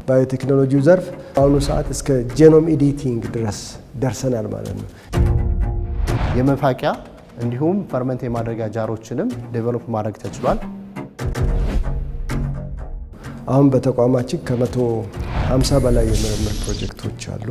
ባዮቴክኖሎጂው ዘርፍ አሁኑ ሰዓት እስከ ጄኖም ኤዲቲንግ ድረስ ደርሰናል ማለት ነው። የመፋቂያ እንዲሁም ፈርመንት የማድረጊያ ጃሮችንም ዴቨሎፕ ማድረግ ተችሏል። አሁን በተቋማችን ከ150 በላይ የምርምር ፕሮጀክቶች አሉ።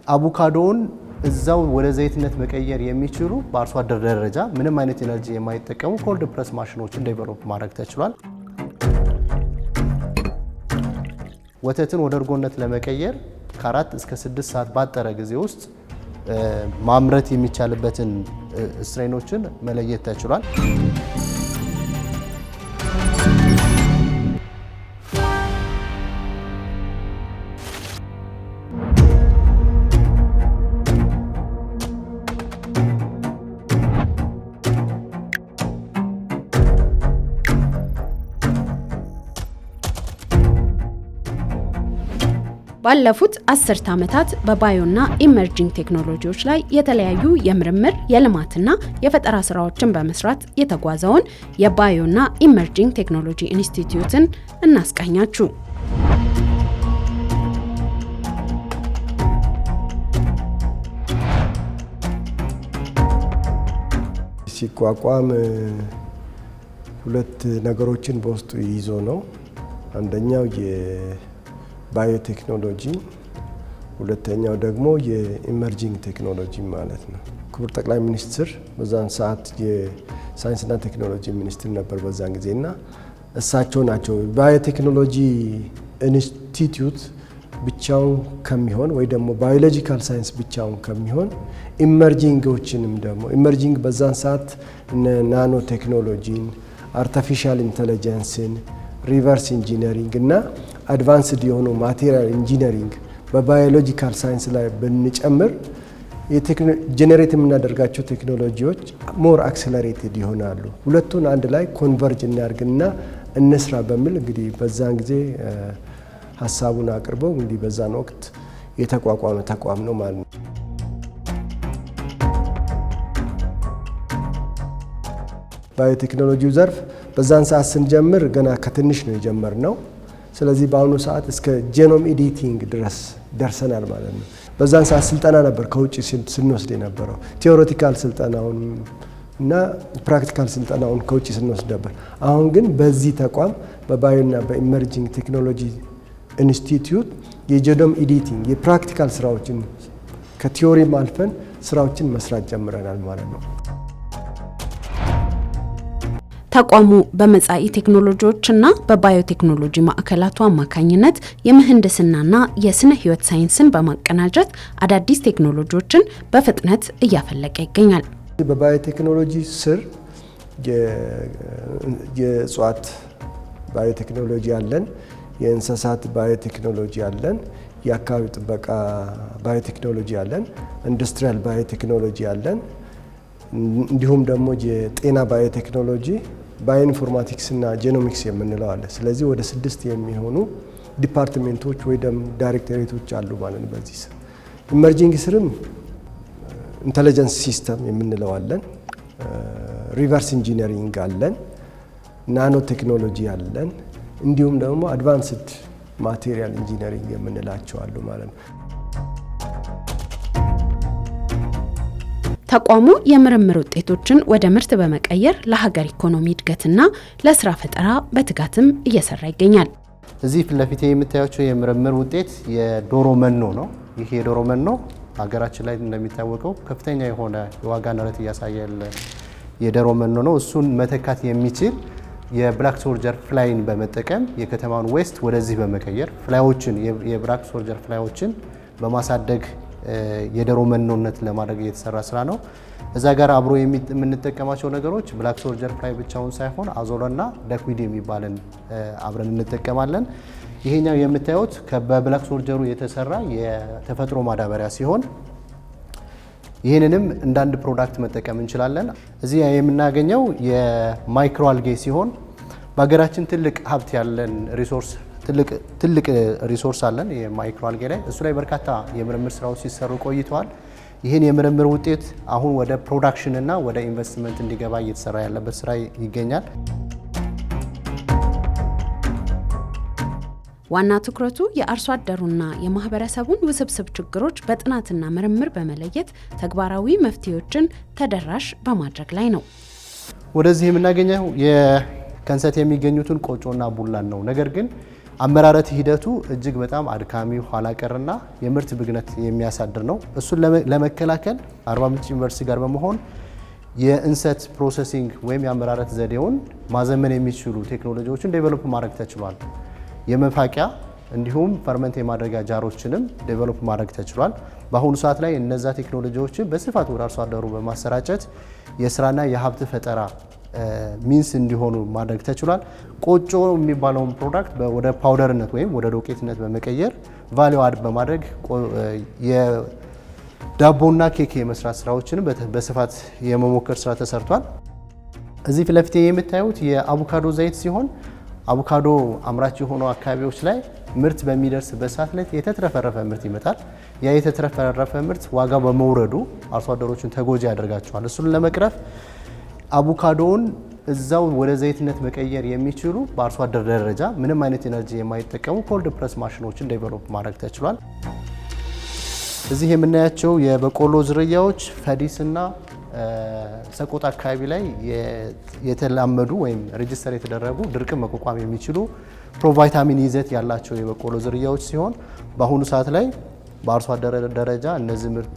አቮካዶን እዛው ወደ ዘይትነት መቀየር የሚችሉ በአርሶ አደር ደረጃ ምንም አይነት ኤነርጂ የማይጠቀሙ ኮልድ ፕረስ ማሽኖችን ዴቨሎፕ ማድረግ ተችሏል። ወተትን ወደ እርጎነት ለመቀየር ከ4 እስከ 6 ሰዓት ባጠረ ጊዜ ውስጥ ማምረት የሚቻልበትን ስትሬኖችን መለየት ተችሏል። ባለፉት 10 ዓመታት በባዮና ኢመርጂንግ ቴክኖሎጂዎች ላይ የተለያዩ የምርምር የልማትና የፈጠራ ስራዎችን በመስራት የተጓዘውን የባዮና ኢመርጂንግ ቴክኖሎጂ ኢንስቲትዩትን እናስቃኛችሁ። ሲቋቋም ሁለት ነገሮችን በውስጡ ይዞ ነው። አንደኛው ባዮቴክኖሎጂ፣ ሁለተኛው ደግሞ የኢመርጂንግ ቴክኖሎጂ ማለት ነው። ክቡር ጠቅላይ ሚኒስትር በዛን ሰዓት የሳይንስና ቴክኖሎጂ ሚኒስትር ነበር በዛን ጊዜና እሳቸው ናቸው ባዮቴክኖሎጂ ኢንስቲትዩት ብቻውን ከሚሆን ወይ ደግሞ ባዮሎጂካል ሳይንስ ብቻውን ከሚሆን ኢመርጂንጎችንም ደግሞ ኢመርጂንግ በዛን ሰዓት ናኖ ቴክኖሎጂን፣ አርቲፊሻል ኢንተለጀንስን፣ ሪቨርስ ኢንጂነሪንግ እና አድቫንስድ የሆኑ ማቴሪያል ኢንጂነሪንግ በባዮሎጂካል ሳይንስ ላይ ብንጨምር ጄኔሬት የምናደርጋቸው ቴክኖሎጂዎች ሞር አክሰለሬትድ ይሆናሉ። ሁለቱን አንድ ላይ ኮንቨርጅ እናድርግና እንስራ በሚል እንግዲህ በዛን ጊዜ ሀሳቡን አቅርበው እንግዲህ በዛን ወቅት የተቋቋመ ተቋም ነው ማለት ነው። ባዮቴክኖሎጂው ዘርፍ በዛን ሰዓት ስንጀምር ገና ከትንሽ ነው የጀመርነው። ስለዚህ በአሁኑ ሰዓት እስከ ጄኖም ኤዲቲንግ ድረስ ደርሰናል ማለት ነው። በዛን ሰዓት ስልጠና ነበር ከውጭ ስንወስድ የነበረው ቲዎሬቲካል ስልጠናውን እና ፕራክቲካል ስልጠናውን ከውጭ ስንወስድ ነበር። አሁን ግን በዚህ ተቋም በባዮና በኢመርጂንግ ቴክኖሎጂ ኢንስቲትዩት የጄኖም ኤዲቲንግ የፕራክቲካል ስራዎችን ከቲዎሪም አልፈን ስራዎችን መስራት ጀምረናል ማለት ነው። ተቋሙ በመጻኢ ቴክኖሎጂዎችና በባዮቴክኖሎጂ ማዕከላቱ አማካኝነት የምህንድስናና የስነ ህይወት ሳይንስን በማቀናጀት አዳዲስ ቴክኖሎጂዎችን በፍጥነት እያፈለቀ ይገኛል። በባዮቴክኖሎጂ ስር የእጽዋት ባዮቴክኖሎጂ አለን፣ የእንስሳት ባዮቴክኖሎጂ አለን፣ የአካባቢ ጥበቃ ባዮቴክኖሎጂ አለን፣ ኢንዱስትሪያል ባዮቴክኖሎጂ አለን፣ እንዲሁም ደግሞ የጤና ባዮቴክኖሎጂ ባዮኢንፎርማቲክስ እና ጄኖሚክስ የምንለው አለ። ስለዚህ ወደ 6 የሚሆኑ ዲፓርትሜንቶች ወይ ደግሞ ዳይሬክቶሬቶች አሉ ማለት ነው። በዚህ ስር ኢመርጂንግ ስርም ኢንተለጀንስ ሲስተም የምንለው አለን፣ ሪቨርስ ኢንጂነሪንግ አለን፣ ናኖ ቴክኖሎጂ አለን፣ እንዲሁም ደግሞ አድቫንስድ ማቴሪያል ኢንጂነሪንግ የምንላቸው አሉ ማለት ነው። ተቋሙ የምርምር ውጤቶችን ወደ ምርት በመቀየር ለሀገር ኢኮኖሚ እድገትና ለስራ ፈጠራ በትጋትም እየሰራ ይገኛል። እዚህ ፊት ለፊት የምታዩቸው የምርምር ውጤት የዶሮ መኖ ነው። ይህ የዶሮ መኖ ሀገራችን ላይ እንደሚታወቀው ከፍተኛ የሆነ የዋጋ ንረት እያሳየ ያለ የዶሮ መኖ ነው። እሱን መተካት የሚችል የብላክ ሶልጀር ፍላይን በመጠቀም የከተማውን ዌስት ወደዚህ በመቀየር ፍላዮችን የብላክ ሶልጀር ፍላዮችን በማሳደግ የዶሮ መኖነት ለማድረግ የተሰራ ስራ ነው። እዛ ጋር አብሮ የምንጠቀማቸው ነገሮች ብላክ ሶልጀር ፍላይ ብቻውን ሳይሆን አዞሎና ዳክዊድ የሚባልን አብረን እንጠቀማለን። ይሄኛው የምታዩት በብላክ ሶልጀሩ የተሰራ የተፈጥሮ ማዳበሪያ ሲሆን ይህንንም እንደ አንድ ፕሮዳክት መጠቀም እንችላለን። እዚህ የምናገኘው የማይክሮ አልጌ ሲሆን በሀገራችን ትልቅ ሀብት ያለን ትልቅ ሪሶርስ አለን የማይክሮ አልጌ ላይ። እሱ ላይ በርካታ የምርምር ስራዎች ሲሰሩ ቆይተዋል። ይህን የምርምር ውጤት አሁን ወደ ፕሮዳክሽን እና ወደ ኢንቨስትመንት እንዲገባ እየተሰራ ያለበት ስራ ይገኛል። ዋና ትኩረቱ የአርሶ አደሩና የማህበረሰቡን ውስብስብ ችግሮች በጥናትና ምርምር በመለየት ተግባራዊ መፍትሄዎችን ተደራሽ በማድረግ ላይ ነው። ወደዚህ የምናገኘው የከንሰት የሚገኙትን ቆጮና ቡላን ነው። ነገር ግን አመራረት ሂደቱ እጅግ በጣም አድካሚ፣ ኋላ ቀርና የምርት ብግነት የሚያሳድር ነው። እሱን ለመከላከል አርባ ምንጭ ዩኒቨርሲቲ ጋር በመሆን የእንሰት ፕሮሰሲንግ ወይም የአመራረት ዘዴውን ማዘመን የሚችሉ ቴክኖሎጂዎችን ዴቨሎፕ ማድረግ ተችሏል። የመፋቂያ እንዲሁም ፈርመንት የማድረጊያ ጃሮችንም ዴቨሎፕ ማድረግ ተችሏል። በአሁኑ ሰዓት ላይ እነዛ ቴክኖሎጂዎችን በስፋት ወደ አርሶ አደሩ በማሰራጨት የስራና የሀብት ፈጠራ ሚንስ እንዲሆኑ ማድረግ ተችሏል። ቆጮ የሚባለውን ፕሮዳክት ወደ ፓውደርነት ወይም ወደ ዶቄትነት በመቀየር ቫሊዩ አድ በማድረግ የዳቦና ኬክ የመስራት ስራዎችንም በስፋት የመሞከር ስራ ተሰርቷል። እዚህ ፊት ለፊት የምታዩት የአቮካዶ ዘይት ሲሆን አቮካዶ አምራች የሆኑ አካባቢዎች ላይ ምርት በሚደርስበት ሰዓት ላይ የተትረፈረፈ ምርት ይመጣል። ያ የተትረፈረፈ ምርት ዋጋ በመውረዱ አርሶ አደሮችን ተጎጂ ያደርጋቸዋል። እሱን ለመቅረፍ አቮካዶውን እዛው ወደ ዘይትነት መቀየር የሚችሉ በአርሶ አደር ደረጃ ምንም አይነት ኤነርጂ የማይጠቀሙ ኮልድ ፕረስ ማሽኖችን ዴቨሎፕ ማድረግ ተችሏል። እዚህ የምናያቸው የበቆሎ ዝርያዎች ፈዲስና ሰቆጣ አካባቢ ላይ የተላመዱ ወይም ሬጂስተር የተደረጉ ድርቅን መቋቋም የሚችሉ ፕሮቫይታሚን ይዘት ያላቸው የበቆሎ ዝርያዎች ሲሆን በአሁኑ ሰዓት ላይ በአርሶ አደር ደረጃ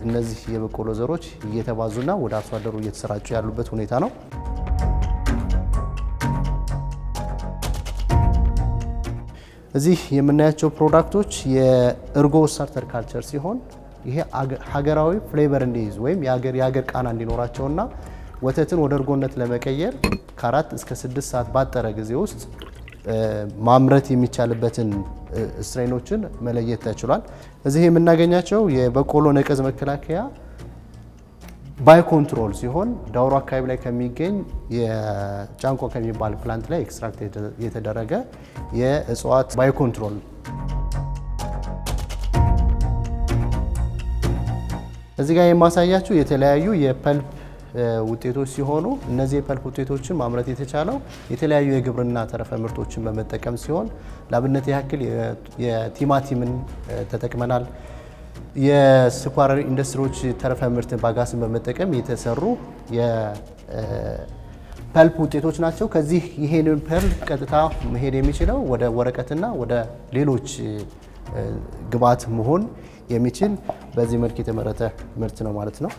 እነዚህ የበቆሎ ዘሮች እየተባዙና ወደ አርሶ አደሩ እየተሰራጩ ያሉበት ሁኔታ ነው። እዚህ የምናያቸው ፕሮዳክቶች የእርጎ ስታርተር ካልቸር ሲሆን ይሄ ሀገራዊ ፍሌቨር እንዲይዝ ወይም የሀገር ቃና እንዲኖራቸውና ወተትን ወደ እርጎነት ለመቀየር ከ4 እስከ 6 ሰዓት ባጠረ ጊዜ ውስጥ ማምረት የሚቻልበትን ስትሬኖችን መለየት ተችሏል። እዚህ የምናገኛቸው የበቆሎ ነቀዝ መከላከያ ባዮ ኮንትሮል ሲሆን ዳውሮ አካባቢ ላይ ከሚገኝ የጫንቆ ከሚባል ፕላንት ላይ ኤክስትራክት የተደረገ የእጽዋት ባዮ ኮንትሮል። እዚህ ጋር የማሳያችሁ የተለያዩ የፐልፕ ውጤቶች ሲሆኑ እነዚህ የፐልፕ ውጤቶችን ማምረት የተቻለው የተለያዩ የግብርና ተረፈ ምርቶችን በመጠቀም ሲሆን ለአብነት ያክል የቲማቲምን ተጠቅመናል። የስኳር ኢንዱስትሪዎች ተረፈ ምርት ባጋስን በመጠቀም የተሰሩ የፐልፕ ውጤቶች ናቸው። ከዚህ ይሄንን ፐልፕ ቀጥታ መሄድ የሚችለው ወደ ወረቀትና ወደ ሌሎች ግብዓት መሆን የሚችል በዚህ መልክ የተመረተ ምርት ነው ማለት ነው።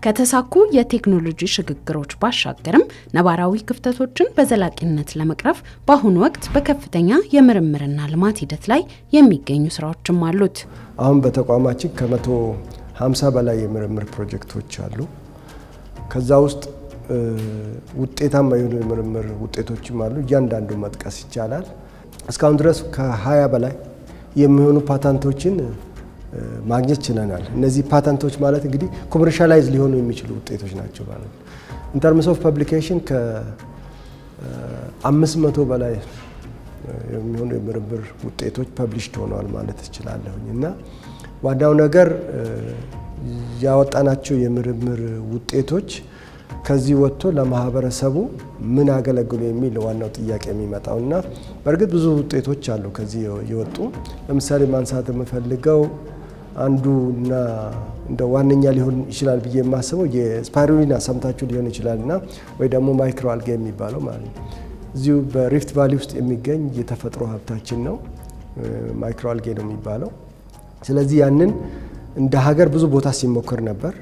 ከተሳኩ የቴክኖሎጂ ሽግግሮች ባሻገርም ነባራዊ ክፍተቶችን በዘላቂነት ለመቅረፍ በአሁኑ ወቅት በከፍተኛ የምርምርና ልማት ሂደት ላይ የሚገኙ ስራዎችም አሉት። አሁን በተቋማችን ከ150 በላይ የምርምር ፕሮጀክቶች አሉ። ከዛ ውስጥ ውጤታማ የሆኑ የምርምር ውጤቶችም አሉ። እያንዳንዱ መጥቀስ ይቻላል። እስካሁን ድረስ ከ20 በላይ የሚሆኑ ፓታንቶችን ማግኘት ችለናል። እነዚህ ፓተንቶች ማለት እንግዲህ ኮመርሻላይዝ ሊሆኑ የሚችሉ ውጤቶች ናቸው ማለት ነው። ኢን ተርምስ ኦፍ ፐብሊኬሽን ከ500 በላይ የሚሆኑ የምርምር ውጤቶች ፐብሊሽድ ሆነዋል ማለት እችላለሁኝ። እና ዋናው ነገር ያወጣናቸው የምርምር ውጤቶች ከዚህ ወጥቶ ለማህበረሰቡ ምን አገለግሉ የሚል ዋናው ጥያቄ የሚመጣው እና በእርግጥ ብዙ ውጤቶች አሉ ከዚህ የወጡ። ለምሳሌ ማንሳት የምፈልገው አንዱና እንደ ዋነኛ ሊሆን ይችላል ብዬ የማስበው የስፓይሩሊና ሰምታችሁ ሊሆን ይችላልና ወይ ደግሞ ማይክሮ አልጋ የሚባለው ማለት ነው። እዚሁ በሪፍት ቫሊ ውስጥ የሚገኝ የተፈጥሮ ሀብታችን ነው። ማይክሮ አልጋ ነው የሚባለው። ስለዚህ ያንን እንደ ሀገር ብዙ ቦታ ሲሞክር ነበር።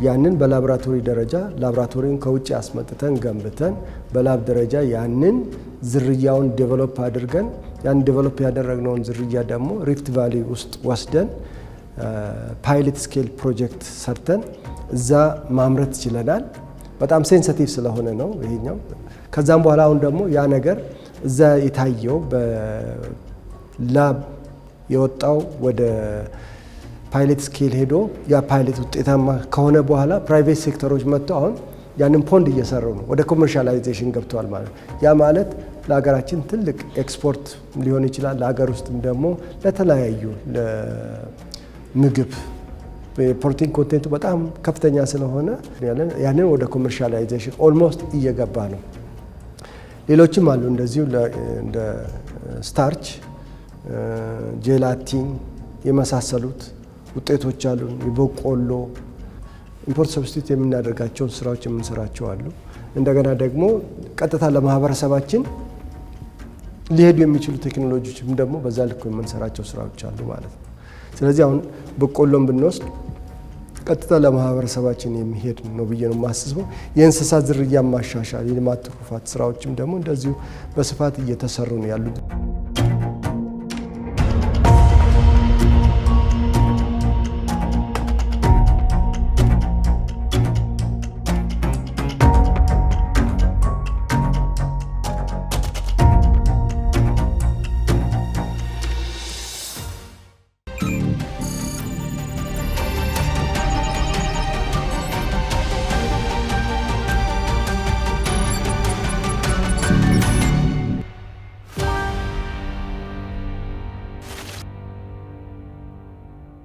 ያንን በላቦራቶሪ ደረጃ ላቦራቶሪን ከውጭ አስመጥተን ገንብተን በላብ ደረጃ ያንን ዝርያውን ዴቨሎፕ አድርገን ያን ዴቨሎፕ ያደረግነውን ዝርያ ደግሞ ሪፍት ቫሊ ውስጥ ወስደን ፓይለት ስኬል ፕሮጀክት ሰርተን እዛ ማምረት ችለናል። በጣም ሴንሲቲቭ ስለሆነ ነው ይሄኛው። ከዛም በኋላ አሁን ደግሞ ያ ነገር እዛ የታየው በላብ የወጣው ወደ ፓይለት ስኬል ሄዶ ያ ፓይለት ውጤታማ ከሆነ በኋላ ፕራይቬት ሴክተሮች መጥተው አሁን ያንን ፖንድ እየሰሩ ነው፣ ወደ ኮመርሻላይዜሽን ገብተዋል ማለት ነው። ያ ማለት ለሀገራችን ትልቅ ኤክስፖርት ሊሆን ይችላል። ለሀገር ውስጥም ደግሞ ለተለያዩ ለምግብ የፕሮቲን ኮንቴንቱ በጣም ከፍተኛ ስለሆነ ያንን ወደ ኮመርሻላይዜሽን ኦልሞስት እየገባ ነው። ሌሎችም አሉ እንደዚሁ እንደ ስታርች፣ ጄላቲን የመሳሰሉት ውጤቶች አሉ። የበቆሎ ኢምፖርት ሰብስቲት የምናደርጋቸውን ስራዎች የምንሰራቸው አሉ። እንደገና ደግሞ ቀጥታ ለማህበረሰባችን ሊሄዱ የሚችሉ ቴክኖሎጂዎችም ደግሞ በዛ ልክ የምንሰራቸው ስራዎች አሉ ማለት ነው። ስለዚህ አሁን በቆሎን ብንወስድ ቀጥታ ለማህበረሰባችን የሚሄድ ነው ብዬ ነው የማስበው። የእንስሳት ዝርያ ማሻሻል፣ የልማት ትሩፋት ስራዎችም ደግሞ እንደዚሁ በስፋት እየተሰሩ ነው ያሉት።